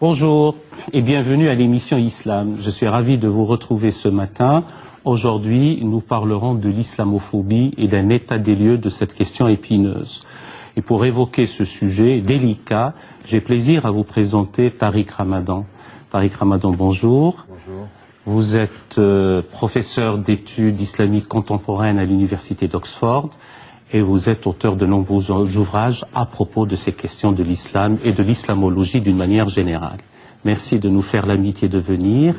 Bonjour et bienvenue à l'émission Islam. Je suis ravi de vous retrouver ce matin. Aujourd'hui, nous parlerons de l'islamophobie et d'un état des lieux de cette question épineuse. Et pour évoquer ce sujet délicat, j'ai plaisir à vous présenter Tariq Ramadan. Tariq Ramadan, bonjour. Bonjour. Vous êtes professeur d'études islamiques contemporaines à l'université d'Oxford et vous êtes auteur de nombreux ouvrages à propos de ces questions de l'islam et de l'islamologie d'une manière générale. Merci de nous faire l'amitié de venir.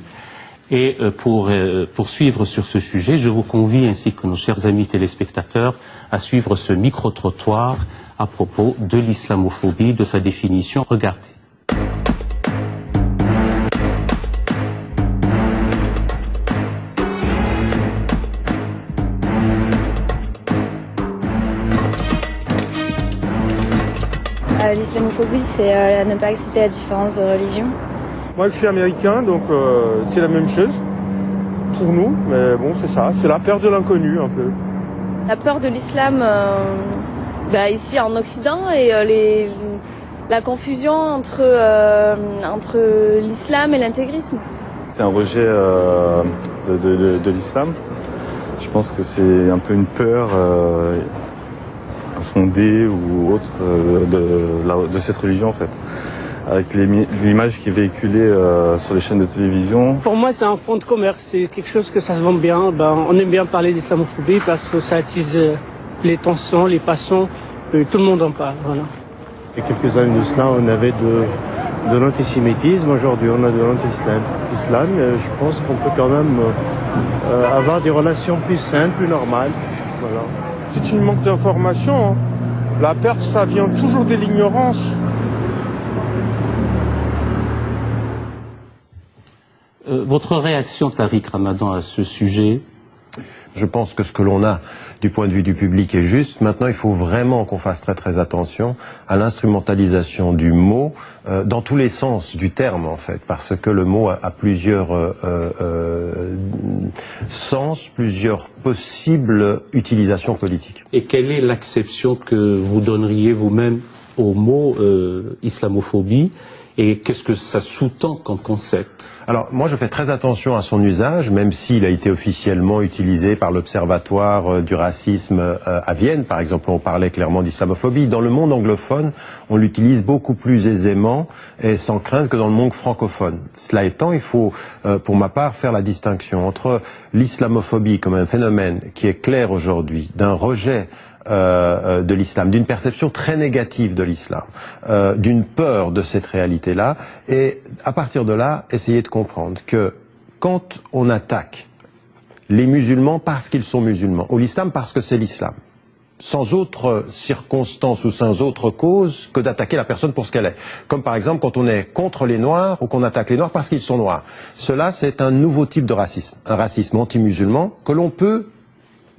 Et pour poursuivre sur ce sujet, je vous convie, ainsi que nos chers amis téléspectateurs, à suivre ce micro-trottoir à propos de l'islamophobie, de sa définition. Regardez. L'islamophobie, c'est ne pas accepter la différence de religion. Moi, je suis américain, donc c'est la même chose pour nous. Mais bon, c'est ça, c'est la peur de l'inconnu un peu. La peur de l'islam ici en Occident et la confusion entre l'islam et l'intégrisme. C'est un rejet de l'islam. Je pense que c'est un peu une peur fondée ou autre de cette religion en fait, avec l'image qui est véhiculée sur les chaînes de télévision. Pour moi, c'est un fonds de commerce, c'est quelque chose que ça se vend bien. On aime bien parler d'islamophobie parce que ça attise les tensions, les passions, tout le monde en parle. Voilà. Il y a quelques années de cela, on avait de l'antisémitisme, aujourd'hui on a de l'anti-islam. Je pense qu'on peut quand même avoir des relations plus saines, plus normales. Voilà. C'est une manque d'information. Hein. La peur, ça vient toujours de l'ignorance. Votre réaction, Tariq Ramadan, à ce sujet? Je pense que ce que l'on a du point de vue du public est juste. Maintenant, il faut vraiment qu'on fasse très très attention à l'instrumentalisation du mot dans tous les sens du terme en fait, parce que le mot a plusieurs sens, plusieurs possibles utilisations politiques. Et quelle est l'acception que vous donneriez vous-même au mot islamophobie et qu'est-ce que ça sous-tend comme concept? Alors, moi, je fais très attention à son usage, même s'il a été officiellement utilisé par l'Observatoire du racisme à Vienne, par exemple, on parlait clairement d'islamophobie. Dans le monde anglophone, on l'utilise beaucoup plus aisément et sans crainte que dans le monde francophone. Cela étant, il faut, pour ma part, faire la distinction entre l'islamophobie comme un phénomène qui est clair aujourd'hui, d'un rejet de l'islam, d'une perception très négative de l'islam, d'une peur de cette réalité-là, et à partir de là, essayer de comprendre que quand on attaque les musulmans parce qu'ils sont musulmans, ou l'islam parce que c'est l'islam, sans autre circonstance ou sans autre cause que d'attaquer la personne pour ce qu'elle est. Comme par exemple quand on est contre les Noirs ou qu'on attaque les Noirs parce qu'ils sont noirs. Cela, c'est un nouveau type de racisme, un racisme anti-musulman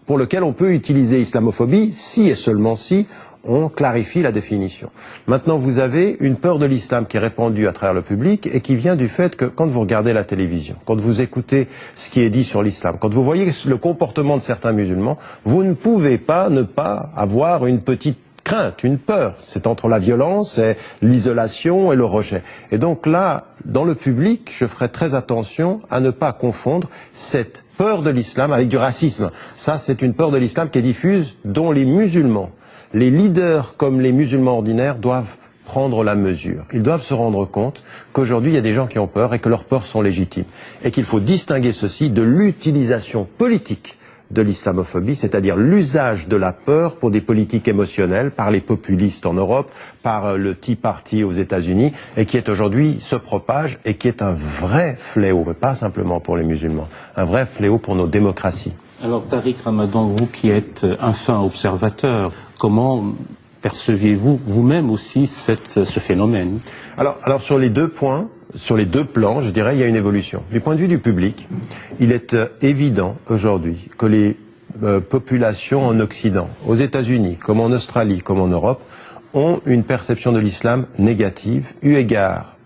pour lequel on peut utiliser islamophobie si et seulement si on clarifie la définition. Maintenant, vous avez une peur de l'islam qui est répandue à travers le public et qui vient du fait que quand vous regardez la télévision, quand vous écoutez ce qui est dit sur l'islam, quand vous voyez le comportement de certains musulmans, vous ne pouvez pas ne pas avoir une petite crainte, une peur. C'est entre la violence et l'isolation et le rejet. Et donc là, dans le public, je ferai très attention à ne pas confondre cette peur de l'islam avec du racisme. Ça, c'est une peur de l'islam qui est diffuse, dont les musulmans, les leaders comme les musulmans ordinaires doivent prendre la mesure. Ils doivent se rendre compte qu'aujourd'hui, il y a des gens qui ont peur et que leurs peurs sont légitimes. Et qu'il faut distinguer ceci de l'utilisation politique de l'islamophobie, c'est-à-dire l'usage de la peur pour des politiques émotionnelles par les populistes en Europe, par le Tea Party aux États-Unis, et qui est aujourd'hui se propage et qui est un vrai fléau, mais pas simplement pour les musulmans, un vrai fléau pour nos démocraties. Alors Tariq Ramadan, vous qui êtes un fin observateur, comment perceviez-vous vous-même aussi ce phénomène? Alors sur les deux points, sur les deux plans, je dirais, il y a une évolution. Du point de vue du public, il est évident aujourd'hui que les populations en Occident, aux États-Unis, comme en Australie, comme en Europe, ont une perception de l'islam négative, eu égard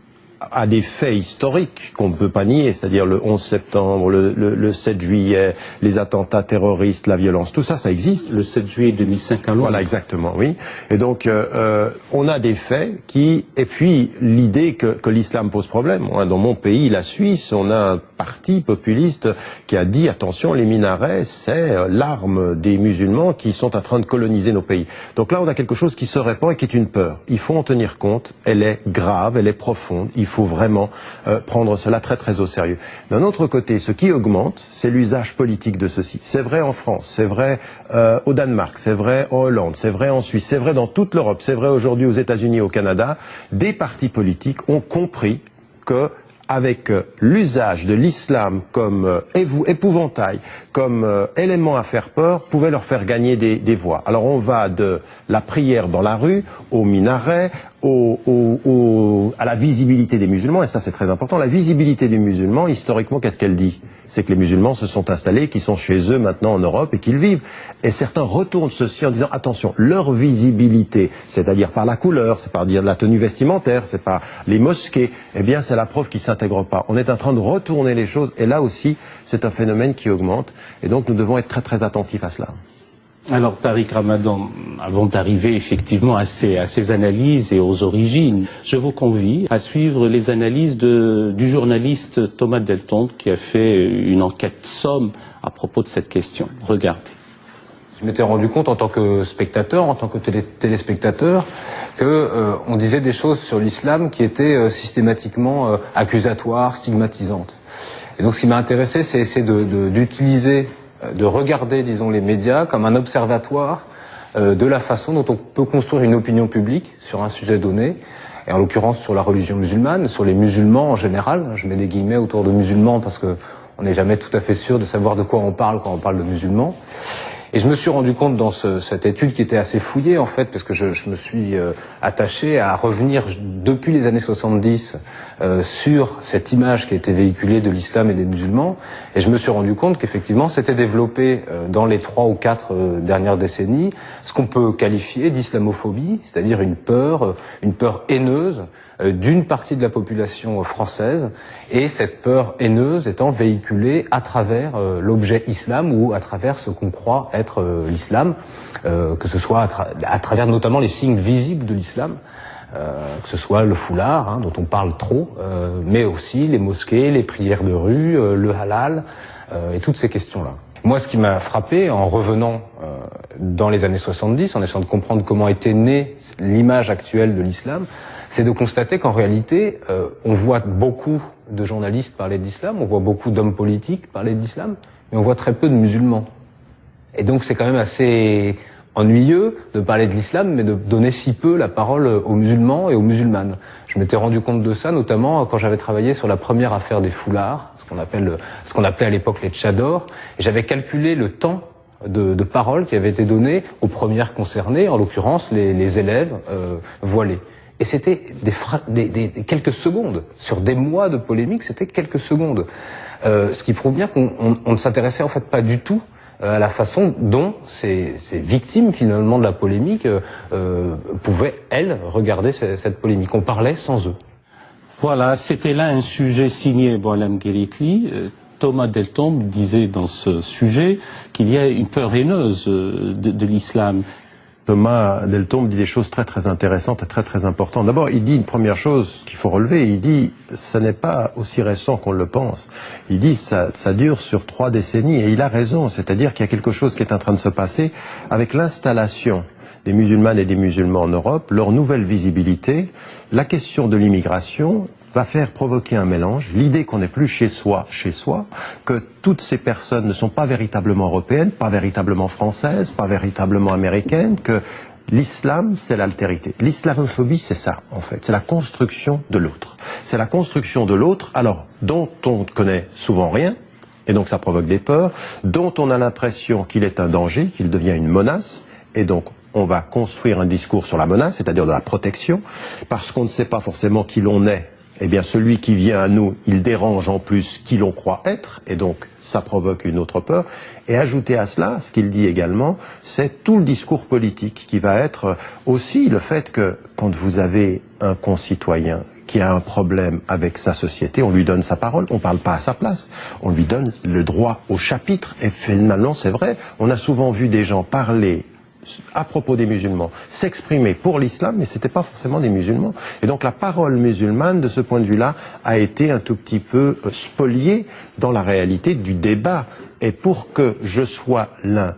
à des faits historiques qu'on ne peut pas nier, c'est-à-dire le 11 septembre, le 7 juillet, les attentats terroristes, la violence, tout ça, ça existe. Le 7 juillet 2005 à Londres. Voilà, exactement, oui. Et donc, on a des faits qui... Et puis, l'idée que l'islam pose problème. Dans mon pays, la Suisse, on a un parti populiste qui a dit, attention, les minarets, c'est l'arme des musulmans qui sont en train de coloniser nos pays. Donc là, on a quelque chose qui se répand et qui est une peur. Il faut en tenir compte, elle est grave, elle est profonde, il faut vraiment prendre cela très très au sérieux. D'un autre côté, ce qui augmente, c'est l'usage politique de ceci. C'est vrai en France, c'est vrai au Danemark, c'est vrai en Hollande, c'est vrai en Suisse, c'est vrai dans toute l'Europe, c'est vrai aujourd'hui aux États-Unis, au Canada. Des partis politiques ont compris que avec l'usage de l'islam comme épouvantail, comme élément à faire peur, pouvait leur faire gagner des voix. Alors on va de la prière dans la rue, au minaret, à la visibilité des musulmans, et ça c'est très important. La visibilité des musulmans, historiquement, qu'est-ce qu'elle dit? C'est que les musulmans se sont installés, qu'ils sont chez eux maintenant en Europe et qu'ils vivent. Et certains retournent ceci en disant, attention, leur visibilité, c'est-à-dire par la couleur, c'est par dire la tenue vestimentaire, c'est par les mosquées, eh bien c'est la preuve qu'ils s'intègrent pas. On est en train de retourner les choses, et là aussi, c'est un phénomène qui augmente, et donc nous devons être très très attentifs à cela. Alors, Tariq Ramadan, avant d'arriver effectivement à ces analyses et aux origines, je vous convie à suivre les analyses du journaliste Thomas Deltombe qui a fait une enquête somme à propos de cette question. Regardez. Je m'étais rendu compte en tant que spectateur, en tant que téléspectateur, que on disait des choses sur l'islam qui étaient systématiquement accusatoires, stigmatisantes. Et donc, ce qui m'a intéressé, c'est essayer de regarder, disons, les médias comme un observatoire de la façon dont on peut construire une opinion publique sur un sujet donné, et en l'occurrence sur la religion musulmane, sur les musulmans en général. Je mets des guillemets autour de musulmans parce que on n'est jamais tout à fait sûr de savoir de quoi on parle quand on parle de musulmans. Et je me suis rendu compte dans cette étude qui était assez fouillée en fait, parce que je me suis attaché à revenir depuis les années 70 sur cette image qui a été véhiculée de l'islam et des musulmans, et je me suis rendu compte qu'effectivement c'était développé dans les 3 ou 4 dernières décennies ce qu'on peut qualifier d'islamophobie, c'est-à-dire une peur haineuse d'une partie de la population française, et cette peur haineuse étant véhiculée à travers l'objet islam ou à travers ce qu'on croit être l'islam, que ce soit à travers notamment les signes visibles de l'islam, que ce soit le foulard, dont on parle trop, mais aussi les mosquées, les prières de rue, le halal, et toutes ces questions-là. Moi, ce qui m'a frappé en revenant dans les années 70, en essayant de comprendre comment était née l'image actuelle de l'islam, c'est de constater qu'en réalité, on voit beaucoup de journalistes parler de l'islam, on voit beaucoup d'hommes politiques parler de l'islam, mais on voit très peu de musulmans. Et donc c'est quand même assez ennuyeux de parler de l'islam, mais de donner si peu la parole aux musulmans et aux musulmanes. Je m'étais rendu compte de ça, notamment quand j'avais travaillé sur la première affaire des foulards, ce qu'on appelait à l'époque les tchadors, et j'avais calculé le temps de parole qui avait été donné aux premières concernées, en l'occurrence les élèves voilés. Et c'était des quelques secondes. Sur des mois de polémique, c'était quelques secondes. Ce qui prouve bien qu'on ne s'intéressait en fait pas du tout à la façon dont ces victimes finalement de la polémique pouvaient, elles, regarder cette polémique. On parlait sans eux. Voilà, c'était là un sujet signé Boualem Guerritli. Thomas Deltombe disait dans ce sujet qu'il y a une peur haineuse de l'islam. Thomas Deltombe dit des choses très très intéressantes et très très importantes. D'abord, il dit une première chose qu'il faut relever, il dit ça n'est pas aussi récent qu'on le pense. Il dit ça dure sur 3 décennies, et il a raison, c'est-à-dire qu'il y a quelque chose qui est en train de se passer avec l'installation des musulmanes et des musulmans en Europe, leur nouvelle visibilité, la question de l'immigration va faire provoquer un mélange, l'idée qu'on n'est plus chez soi, que toutes ces personnes ne sont pas véritablement européennes, pas véritablement françaises, pas véritablement américaines, que l'islam, c'est l'altérité. L'islamophobie, c'est ça, en fait. C'est la construction de l'autre. C'est la construction de l'autre, alors, dont on ne connaît souvent rien, et donc ça provoque des peurs, dont on a l'impression qu'il est un danger, qu'il devient une menace, et donc on va construire un discours sur la menace, c'est-à-dire de la protection, parce qu'on ne sait pas forcément qui l'on est. Eh bien, celui qui vient à nous, il dérange en plus qui l'on croit être, et donc ça provoque une autre peur. Et ajouter à cela, ce qu'il dit également, c'est tout le discours politique qui va être aussi le fait que quand vous avez un concitoyen qui a un problème avec sa société, on lui donne sa parole, on ne parle pas à sa place, on lui donne le droit au chapitre. Et finalement, c'est vrai, on a souvent vu des gens parler à propos des musulmans, s'exprimer pour l'islam, mais c'était pas forcément des musulmans. Et donc la parole musulmane, de ce point de vue-là, a été un tout petit peu spoliée dans la réalité du débat. Et pour que je sois l'un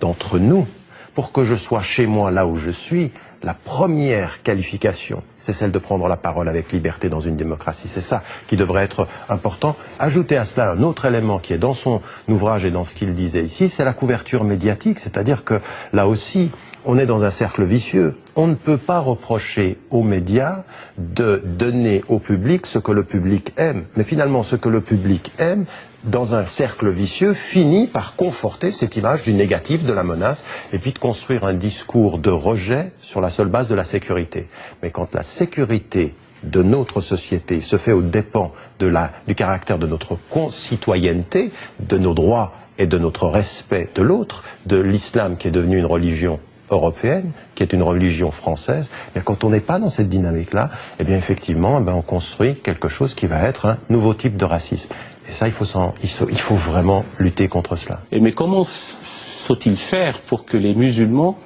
d'entre nous, pour que je sois chez moi là où je suis, la première qualification, c'est celle de prendre la parole avec liberté dans une démocratie. C'est ça qui devrait être important. Ajouter à cela un autre élément qui est dans son ouvrage et dans ce qu'il disait ici, c'est la couverture médiatique. C'est-à-dire que là aussi, on est dans un cercle vicieux. On ne peut pas reprocher aux médias de donner au public ce que le public aime. Mais finalement, ce que le public aime, dans un cercle vicieux, finit par conforter cette image du négatif, de la menace, et puis de construire un discours de rejet sur la seule base de la sécurité. Mais quand la sécurité de notre société se fait aux dépens du caractère de notre concitoyenneté, de nos droits et de notre respect de l'autre, de l'islam qui est devenu une religion européenne, qui est une religion française, mais quand on n'est pas dans cette dynamique-là, eh bien effectivement, on construit quelque chose qui va être un nouveau type de racisme. Et ça, il faut vraiment lutter contre cela. Mais comment faut-il faire pour que les musulmans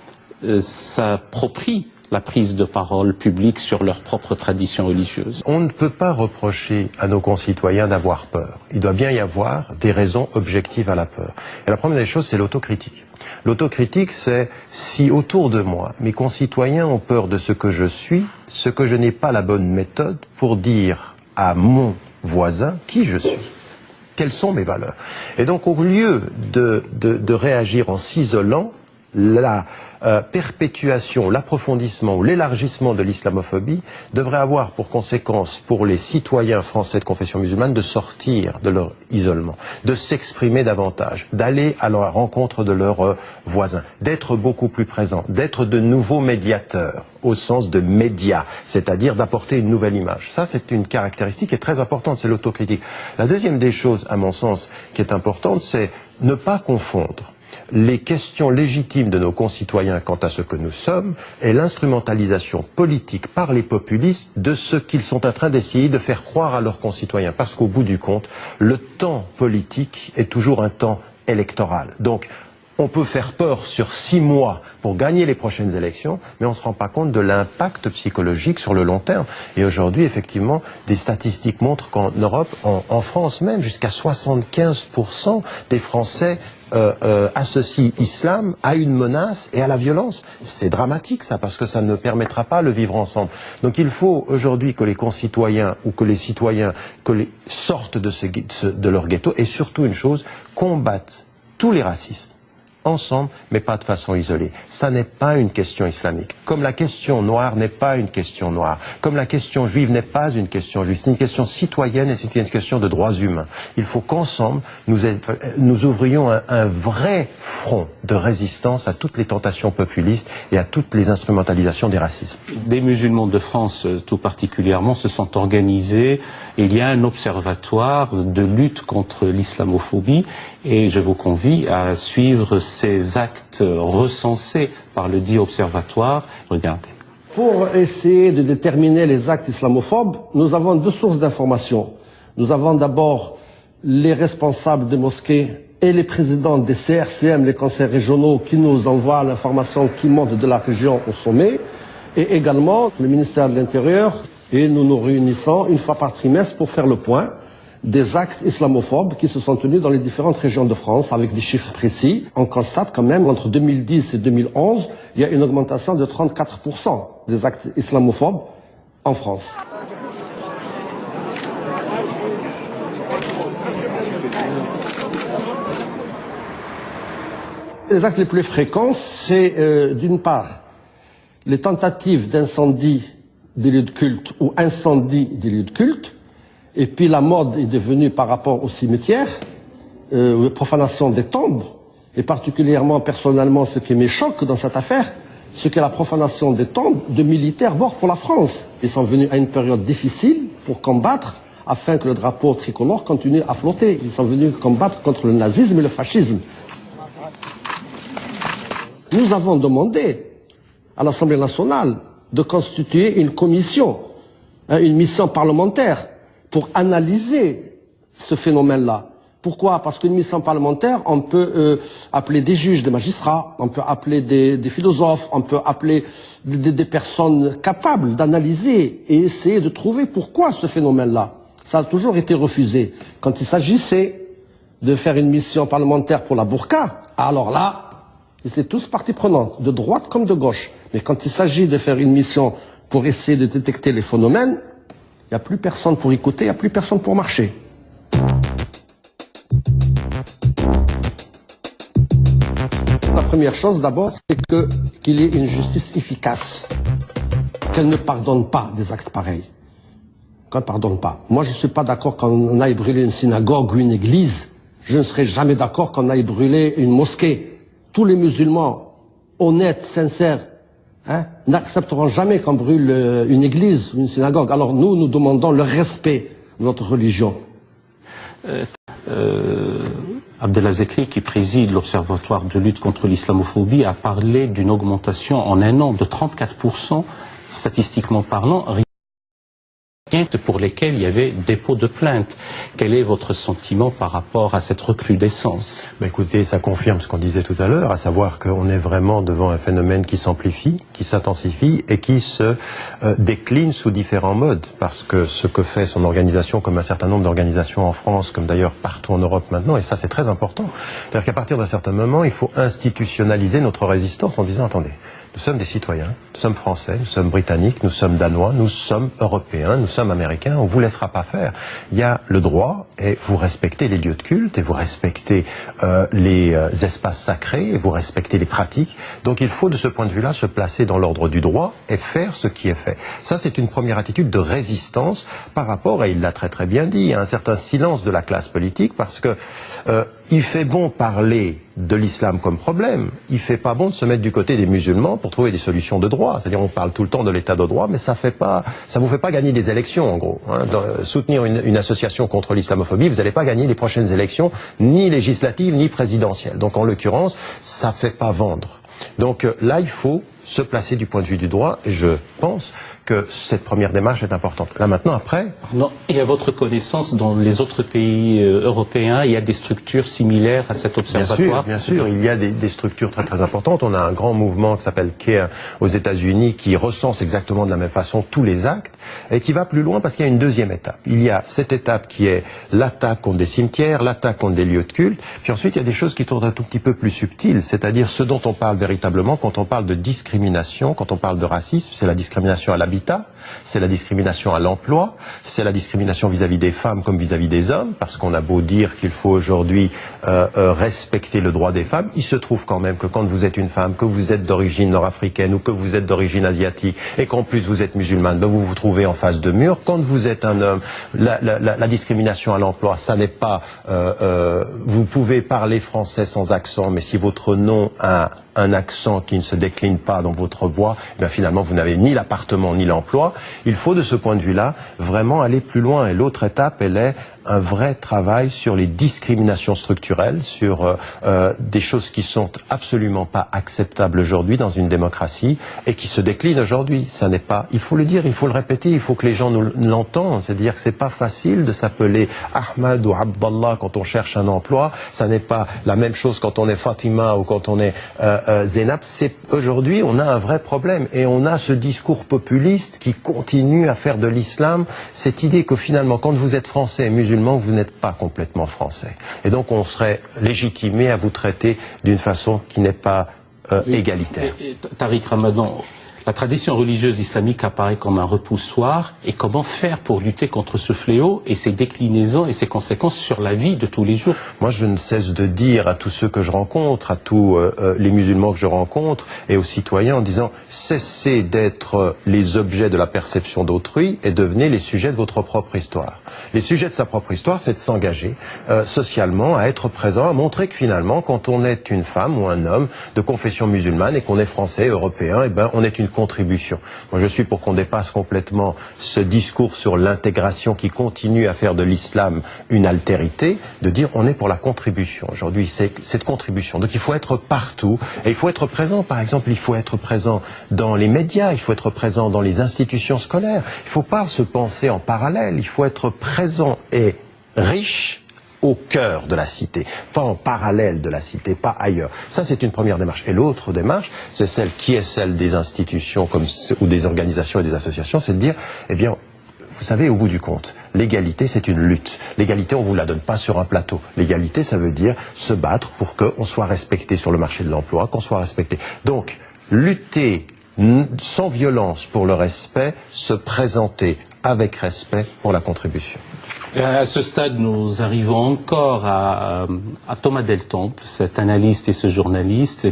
s'approprient la prise de parole publique sur leur propre tradition religieuse? On ne peut pas reprocher à nos concitoyens d'avoir peur. Il doit bien y avoir des raisons objectives à la peur. Et la première des choses, c'est l'autocritique. L'autocritique, c'est si autour de moi, mes concitoyens ont peur de ce que je suis, ce que je n'ai pas la bonne méthode pour dire à mon voisin qui je suis. Quelles sont mes valeurs? Et donc, au lieu de réagir en s'isolant, la perpétuation, l'approfondissement ou l'élargissement de l'islamophobie devrait avoir pour conséquence pour les citoyens français de confession musulmane de sortir de leur isolement, de s'exprimer davantage, d'aller à la rencontre de leurs voisins, d'être beaucoup plus présents, d'être de nouveaux médiateurs au sens de médias, c'est-à-dire d'apporter une nouvelle image. Ça, c'est une caractéristique qui est très importante, c'est l'autocritique. La deuxième des choses, à mon sens, qui est importante, c'est ne pas confondre les questions légitimes de nos concitoyens quant à ce que nous sommes et l'instrumentalisation politique par les populistes de ce qu'ils sont en train d'essayer de faire croire à leurs concitoyens. Parce qu'au bout du compte, le temps politique est toujours un temps électoral. Donc, on peut faire peur sur 6 mois pour gagner les prochaines élections, mais on ne se rend pas compte de l'impact psychologique sur le long terme. Et aujourd'hui, effectivement, des statistiques montrent qu'en Europe, en France même, jusqu'à 75% des Français associe islam à une menace et à la violence. C'est dramatique ça, parce que ça ne permettra pas le vivre ensemble. Donc il faut aujourd'hui que les concitoyens ou que les citoyens sortent de leur ghetto et surtout une chose, combattent tous les racismes ensemble, mais pas de façon isolée. Ça n'est pas une question islamique. Comme la question noire n'est pas une question noire. Comme la question juive n'est pas une question juive. C'est une question citoyenne et c'est une question de droits humains. Il faut qu'ensemble, nous ouvrions un vrai front de résistance à toutes les tentations populistes et à toutes les instrumentalisations des racismes. Des musulmans de France, tout particulièrement, se sont organisés. Il y a un observatoire de lutte contre l'islamophobie et je vous convie à suivre ces actes recensés par le dit observatoire. Regardez. Pour essayer de déterminer les actes islamophobes, nous avons 2 sources d'information. Nous avons d'abord les responsables des mosquées et les présidents des CRCM, les conseils régionaux, qui nous envoient l'information qui monte de la région au sommet, et également le ministère de l'Intérieur. Et nous nous réunissons une fois par trimestre pour faire le point des actes islamophobes qui se sont tenus dans les différentes régions de France avec des chiffres précis. On constate quand même entre 2010 et 2011, il y a une augmentation de 34% des actes islamophobes en France. Les actes les plus fréquents, c'est d'une part les tentatives d'incendie des lieux de culte ou incendie des lieux de culte. Et puis la mode est devenue par rapport au cimetière, profanation des tombes, et particulièrement personnellement ce qui me choque dans cette affaire, c'est que la profanation des tombes de militaires morts pour la France. Ils sont venus à une période difficile pour combattre afin que le drapeau tricolore continue à flotter. Ils sont venus combattre contre le nazisme et le fascisme. Nous avons demandé à l'Assemblée nationale de constituer une commission une mission parlementaire pour analyser ce phénomène-là. Pourquoi? Parce qu'une mission parlementaire, on peut appeler des juges, des magistrats, on peut appeler des philosophes, on peut appeler des personnes capables d'analyser et essayer de trouver pourquoi ce phénomène-là. Ça a toujours été refusé. Quand il s'agissait de faire une mission parlementaire pour la burqa, alors là, ils étaient tous partie prenante, de droite comme de gauche. Mais quand il s'agit de faire une mission pour essayer de détecter les phénomènes, il n'y a plus personne pour écouter, il n'y a plus personne pour marcher. La première chose d'abord, c'est qu'il y ait une justice efficace, qu'elle ne pardonne pas des actes pareils. Qu'elle ne pardonne pas. Moi, je ne suis pas d'accord qu'on aille brûler une synagogue ou une église. Je ne serai jamais d'accord qu'on aille brûler une mosquée. Tous les musulmans honnêtes, sincères, n'accepteront jamais qu'on brûle une église ou une synagogue. Alors nous demandons le respect de notre religion. Abdellah Zekri, qui préside l'Observatoire de lutte contre l'islamophobie, a parlé d'une augmentation en un an de 34%, statistiquement parlant, pour lesquels il y avait dépôt de plainte. Quel est votre sentiment par rapport à cette recrudescence? Écoutez, ça confirme ce qu'on disait tout à l'heure, à savoir qu'on est vraiment devant un phénomène qui s'amplifie, qui s'intensifie et qui se décline sous différents modes. Parce que ce que fait son organisation, comme un certain nombre d'organisations en France, comme d'ailleurs partout en Europe maintenant, et ça c'est très important, c'est-à-dire qu'à partir d'un certain moment, il faut institutionnaliser notre résistance en disant, attendez, nous sommes des citoyens, nous sommes français, nous sommes britanniques, nous sommes danois, nous sommes européens, nous sommes américains, on ne vous laissera pas faire. Il y a le droit et vous respectez les lieux de culte et vous respectez les espaces sacrés et vous respectez les pratiques. Donc il faut de ce point de vue-là se placer dans l'ordre du droit et faire ce qui est fait. Ça c'est une première attitude de résistance par rapport, et il l'a très très bien dit, à un certain silence de la classe politique parce que il fait bon parler de l'islam comme problème, il fait pas bon de se mettre du côté des musulmans pour trouver des solutions de droit. C'est-à-dire on parle tout le temps de l'état de droit, mais ça vous fait pas gagner des élections en gros. Soutenir une association contre l'islamophobie, vous n'allez pas gagner les prochaines élections, ni législatives, ni présidentielles. Donc en l'occurrence, ça fait pas vendre. Donc là, il faut se placer du point de vue du droit, et je pense que cette première démarche est importante. Là maintenant, après... Non, et à votre connaissance, dans les autres pays européens, il y a des structures similaires à cet observatoire? Bien sûr, il y a des structures très très importantes. On a un grand mouvement qui s'appelle CARE aux États-Unis qui recense exactement de la même façon tous les actes et qui va plus loin parce qu'il y a une deuxième étape. Il y a cette étape qui est l'attaque contre des cimetières, l'attaque contre des lieux de culte, puis ensuite il y a des choses qui sont un tout petit peu plus subtiles, c'est-à-dire ce dont on parle véritablement quand on parle de discrimination, quand on parle de racisme, c'est la discrimination à l'habitat, c'est la discrimination à l'emploi, c'est la discrimination vis-à-vis des femmes comme vis-à-vis des hommes, parce qu'on a beau dire qu'il faut aujourd'hui respecter le droit des femmes, il se trouve quand même que quand vous êtes une femme, que vous êtes d'origine nord-africaine ou que vous êtes d'origine asiatique, et qu'en plus vous êtes musulmane, ben vous vous trouvez en face de mur. Quand vous êtes un homme, la discrimination à l'emploi, ça n'est pas... vous pouvez parler français sans accent, mais si votre nom a un accent qui ne se décline pas dans votre voix, eh bien finalement vous n'avez ni l'appartement ni l'emploi. Il faut de ce point de vue-là vraiment aller plus loin. Et l'autre étape, elle est un vrai travail sur les discriminations structurelles, sur des choses qui sont absolument pas acceptables aujourd'hui dans une démocratie et qui se déclinent aujourd'hui. Ça n'est pas, il faut le dire, il faut le répéter, il faut que les gens nous l'entendent. C'est-à-dire que c'est pas facile de s'appeler Ahmad ou Abdallah quand on cherche un emploi. Ça n'est pas la même chose quand on est Fatima ou quand on est Zainab. C'est aujourd'hui, on a un vrai problème et on a ce discours populiste qui continue à faire de l'islam cette idée que finalement, quand vous êtes français et musulman, vous n'êtes pas complètement français. Et donc on serait légitimé à vous traiter d'une façon qui n'est pas égalitaire. Tariq Ramadan, la tradition religieuse islamique apparaît comme un repoussoir, et comment faire pour lutter contre ce fléau et ses déclinaisons et ses conséquences sur la vie de tous les jours? Moi, je ne cesse de dire à tous ceux que je rencontre, à tous les musulmans que je rencontre et aux citoyens en disant cessez d'être les objets de la perception d'autrui et devenez les sujets de votre propre histoire. Les sujets de sa propre histoire, c'est de s'engager socialement, à être présent, à montrer que finalement, quand on est une femme ou un homme de confession musulmane et qu'on est français, européen, eh ben, on est une contribution. Moi, je suis pour qu'on dépasse complètement ce discours sur l'intégration qui continue à faire de l'islam une altérité, de dire on est pour la contribution. Aujourd'hui, c'est cette contribution. Donc il faut être partout et il faut être présent. Par exemple, il faut être présent dans les médias, il faut être présent dans les institutions scolaires. Il ne faut pas se penser en parallèle, il faut être présent et riche au cœur de la cité, pas en parallèle de la cité, pas ailleurs. Ça, c'est une première démarche. Et l'autre démarche, c'est celle qui est celle des institutions ou des organisations et des associations, c'est de dire, eh bien, vous savez, au bout du compte, l'égalité, c'est une lutte. L'égalité, on ne vous la donne pas sur un plateau. L'égalité, ça veut dire se battre pour qu'on soit respecté sur le marché de l'emploi, qu'on soit respecté. Donc, lutter sans violence pour le respect, se présenter avec respect pour la contribution. À ce stade, nous arrivons encore à Thomas Deltombe, cet analyste et ce journaliste,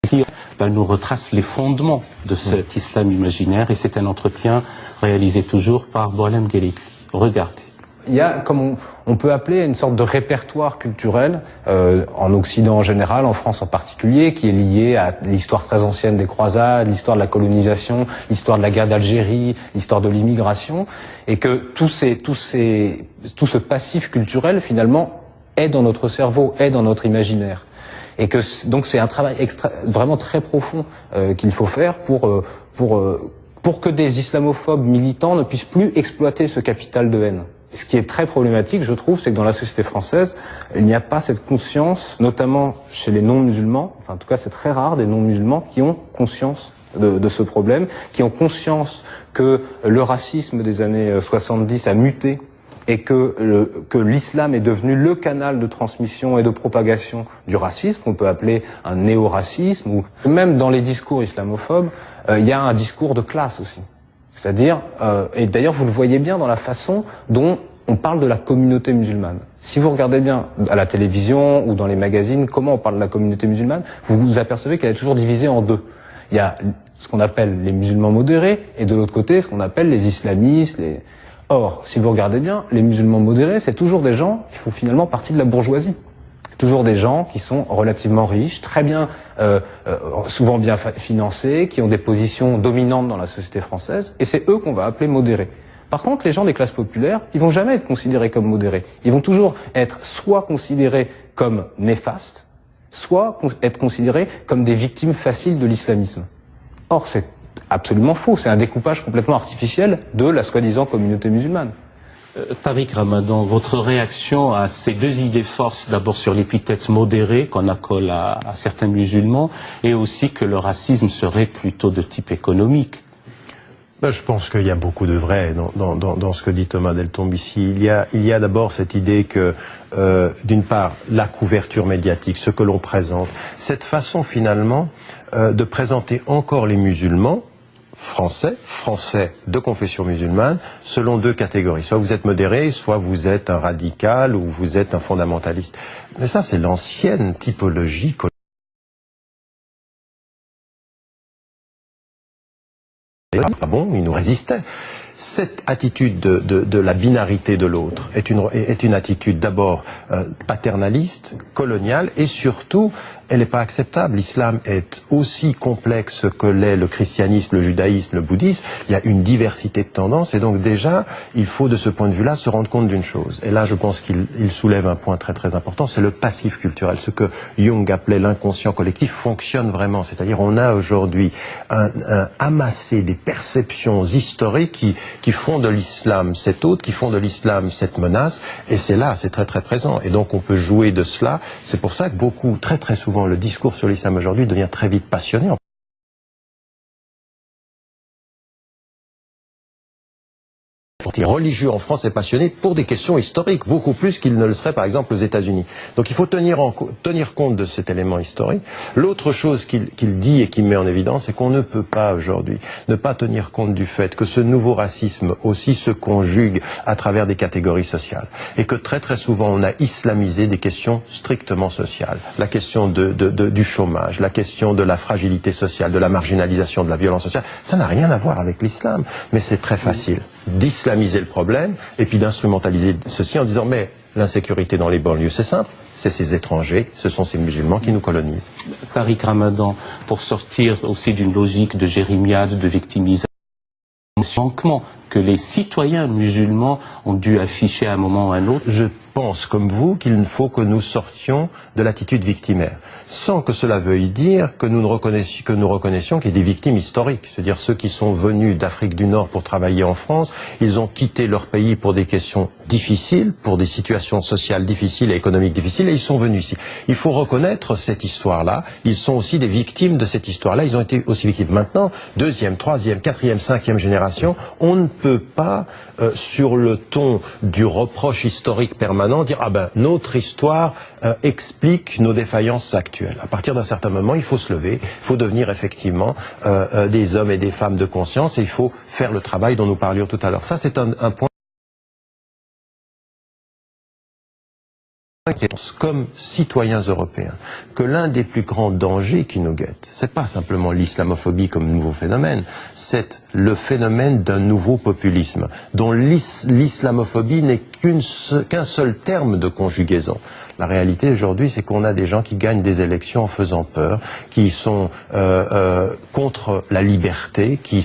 qui nous retrace les fondements de cet islam imaginaire, et c'est un entretien réalisé toujours par Boualem Gueliti. Regardez. Il y a, comme on peut appeler, une sorte de répertoire culturel, en Occident en général, en France en particulier, qui est lié à l'histoire très ancienne des croisades, l'histoire de la colonisation, l'histoire de la guerre d'Algérie, l'histoire de l'immigration, et que tout ce passif culturel, finalement, est dans notre cerveau, est dans notre imaginaire. Et que donc c'est un travail vraiment très profond qu'il faut faire pour que des islamophobes militants ne puissent plus exploiter ce capital de haine. Ce qui est très problématique, je trouve, c'est que dans la société française, il n'y a pas cette conscience, notamment chez les non-musulmans, enfin en tout cas c'est très rare des non-musulmans qui ont conscience de ce problème, qui ont conscience que le racisme des années 70 a muté et que l'islam est devenu le canal de transmission et de propagation du racisme, qu'on peut appeler un néo-racisme, ou même dans les discours islamophobes, il y a un discours de classe aussi. C'est-à-dire, et d'ailleurs vous le voyez bien dans la façon dont on parle de la communauté musulmane. Si vous regardez bien à la télévision ou dans les magazines comment on parle de la communauté musulmane, vous vous apercevez qu'elle est toujours divisée en deux. Il y a ce qu'on appelle les musulmans modérés et de l'autre côté ce qu'on appelle les islamistes. Or, si vous regardez bien, les musulmans modérés, c'est toujours des gens qui font finalement partie de la bourgeoisie. Toujours des gens qui sont relativement riches, très bien, souvent bien financés, qui ont des positions dominantes dans la société française, et c'est eux qu'on va appeler modérés. Par contre, les gens des classes populaires, ils vont jamais être considérés comme modérés. Ils vont toujours être soit considérés comme néfastes, soit être considérés comme des victimes faciles de l'islamisme. Or, c'est absolument faux. C'est un découpage complètement artificiel de la soi-disant communauté musulmane. Tariq Ramadan, votre réaction à ces deux idées forces, d'abord sur l'épithète modéré qu'on accole à certains musulmans, et aussi que le racisme serait plutôt de type économique. Je pense qu'il y a beaucoup de vrai dans ce que dit Thomas Deltombe ici. Il y a d'abord cette idée que, d'une part, la couverture médiatique, ce que l'on présente, cette façon finalement de présenter encore les musulmans, français de confession musulmane, selon deux catégories. Soit vous êtes modéré, soit vous êtes un radical ou vous êtes un fondamentaliste. Mais ça, c'est l'ancienne typologie. Ah bon, il nous résistait. Cette attitude de la binarité de l'autre est une attitude d'abord paternaliste, coloniale, et surtout, elle n'est pas acceptable. L'islam est aussi complexe que l'est le christianisme, le judaïsme, le bouddhisme. Il y a une diversité de tendances, et donc déjà, il faut de ce point de vue-là se rendre compte d'une chose. Et là, je pense qu'il soulève un point très très important, c'est le passif culturel. Ce que Jung appelait l'inconscient collectif fonctionne vraiment. C'est-à-dire, on a aujourd'hui un amassé des perceptions historiques qui font de l'islam cet autre, qui font de l'islam cette menace, et c'est là, c'est très très présent. Et donc on peut jouer de cela. C'est pour ça que beaucoup, très très souvent, le discours sur l'islam aujourd'hui devient très vite passionné. Religieux en France est passionné pour des questions historiques, beaucoup plus qu'il ne le serait par exemple aux États-Unis. Donc il faut tenir compte de cet élément historique. L'autre chose qu'il dit et qu'il met en évidence, c'est qu'on ne peut pas aujourd'hui ne pas tenir compte du fait que ce nouveau racisme aussi se conjugue à travers des catégories sociales. Et que très très souvent on a islamisé des questions strictement sociales. La question du chômage, la question de la fragilité sociale, de la marginalisation, de la violence sociale, ça n'a rien à voir avec l'islam. Mais c'est très facile d'islamiser le problème et puis d'instrumentaliser ceci en disant mais l'insécurité dans les banlieues, c'est simple, c'est ces étrangers, ce sont ces musulmans qui nous colonisent. Tariq Ramadan, pour sortir aussi d'une logique de jérémiade, de victimisation, que les citoyens musulmans ont dû afficher à un moment ou à un autre. Je pense, comme vous, qu'il faut que nous sortions de l'attitude victimaire, sans que cela veuille dire que nous reconnaissions qu'il y a des victimes historiques, c'est-à-dire ceux qui sont venus d'Afrique du Nord pour travailler en France, ils ont quitté leur pays pour des questions difficiles, pour des situations sociales difficiles et économiques difficiles, et ils sont venus ici. Il faut reconnaître cette histoire-là, ils sont aussi des victimes de cette histoire-là, ils ont été aussi victimes. Maintenant, deuxième, troisième, quatrième, cinquième génération, on ne peut pas, sur le ton du reproche historique permanent, dire ah ben notre histoire explique nos défaillances actuelles. À partir d'un certain moment, il faut se lever, il faut devenir effectivement des hommes et des femmes de conscience, et il faut faire le travail dont nous parlions tout à l'heure. Ça, c'est un point comme citoyens européens, que l'un des plus grands dangers qui nous guettent, c'est pas simplement l'islamophobie comme nouveau phénomène, c'est le phénomène d'un nouveau populisme, dont l'islamophobie n'est qu'un seul terme de conjugaison. La réalité aujourd'hui, c'est qu'on a des gens qui gagnent des élections en faisant peur, qui sont contre la liberté, qui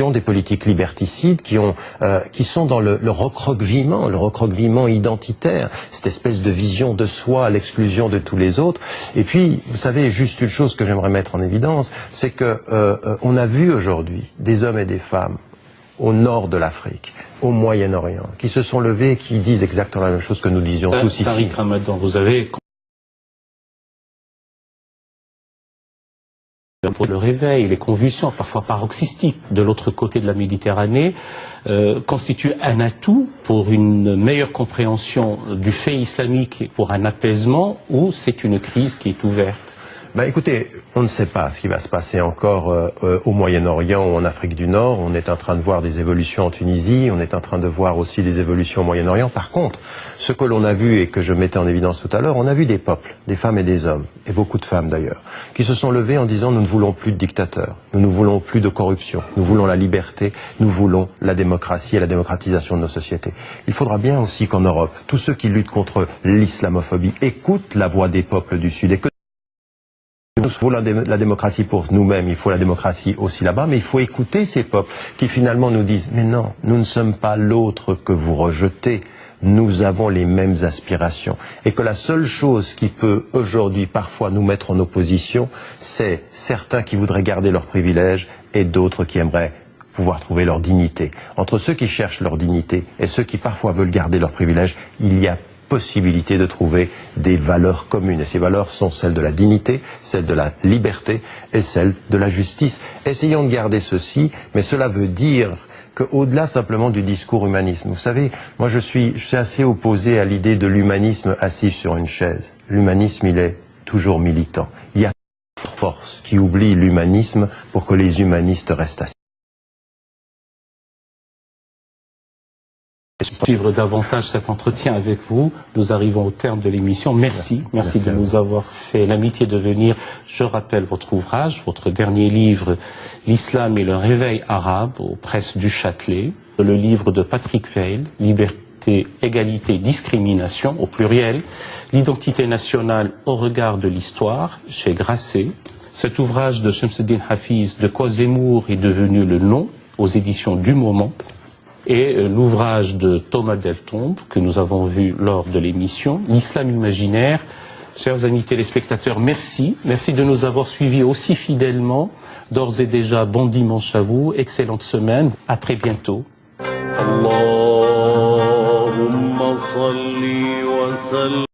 ont des politiques liberticides, qui sont dans le recroquevillement identitaire, cette espèce de vision de soi à l'exclusion de tous les autres. Et puis, vous savez, juste une chose que j'aimerais mettre en évidence, c'est que on a vu aujourd'hui des hommes et des femmes au nord de l'Afrique, au Moyen-Orient, qui se sont levés et qui disent exactement la même chose que nous disions tous ici. Tariq Ramadan, vous avez pour le réveil, les convulsions, parfois paroxystiques, de l'autre côté de la Méditerranée, constituent un atout pour une meilleure compréhension du fait islamique et pour un apaisement, ou c'est une crise qui est ouverte? Ben écoutez, on ne sait pas ce qui va se passer encore au Moyen-Orient ou en Afrique du Nord. On est en train de voir des évolutions en Tunisie, on est en train de voir aussi des évolutions au Moyen-Orient. Par contre, ce que l'on a vu et que je mettais en évidence tout à l'heure, on a vu des peuples, des femmes et des hommes, et beaucoup de femmes d'ailleurs, qui se sont levés en disant nous ne voulons plus de dictateurs, nous ne voulons plus de corruption, nous voulons la liberté, nous voulons la démocratie et la démocratisation de nos sociétés. Il faudra bien aussi qu'en Europe, tous ceux qui luttent contre l'islamophobie écoutent la voix des peuples du Sud et que il faut la démocratie pour nous-mêmes, il faut la démocratie aussi là-bas, mais il faut écouter ces peuples qui finalement nous disent « Mais non, nous ne sommes pas l'autre que vous rejetez, nous avons les mêmes aspirations. » Et que la seule chose qui peut aujourd'hui parfois nous mettre en opposition, c'est certains qui voudraient garder leurs privilèges et d'autres qui aimeraient pouvoir trouver leur dignité. Entre ceux qui cherchent leur dignité et ceux qui parfois veulent garder leurs privilèges, il y a possibilité de trouver des valeurs communes. Et ces valeurs sont celles de la dignité, celles de la liberté et celles de la justice. Essayons de garder ceci, mais cela veut dire qu'au-delà simplement du discours humanisme, vous savez, moi je suis assez opposé à l'idée de l'humanisme assis sur une chaise. L'humanisme, il est toujours militant. Il y a une force qui oublie l'humanisme pour que les humanistes restent assis. Suivre davantage cet entretien avec vous. Nous arrivons au terme de l'émission. Merci de nous avoir fait l'amitié de venir. Je rappelle votre ouvrage, votre dernier livre, L'Islam et le réveil arabe, aux presses du Châtelet. Le livre de Patrick Veil, Liberté, égalité, discrimination, au pluriel. L'identité nationale au regard de l'histoire, chez Grasset. Cet ouvrage de Shamsuddin Hafiz, De quoi Zemmour est devenu le nom, aux éditions du Moment. Et l'ouvrage de Thomas Deltombe, que nous avons vu lors de l'émission, L'Islam imaginaire. Chers amis téléspectateurs, merci. Merci de nous avoir suivis aussi fidèlement. D'ores et déjà, bon dimanche à vous. Excellente semaine. À très bientôt. Allahumma salli wa sallim.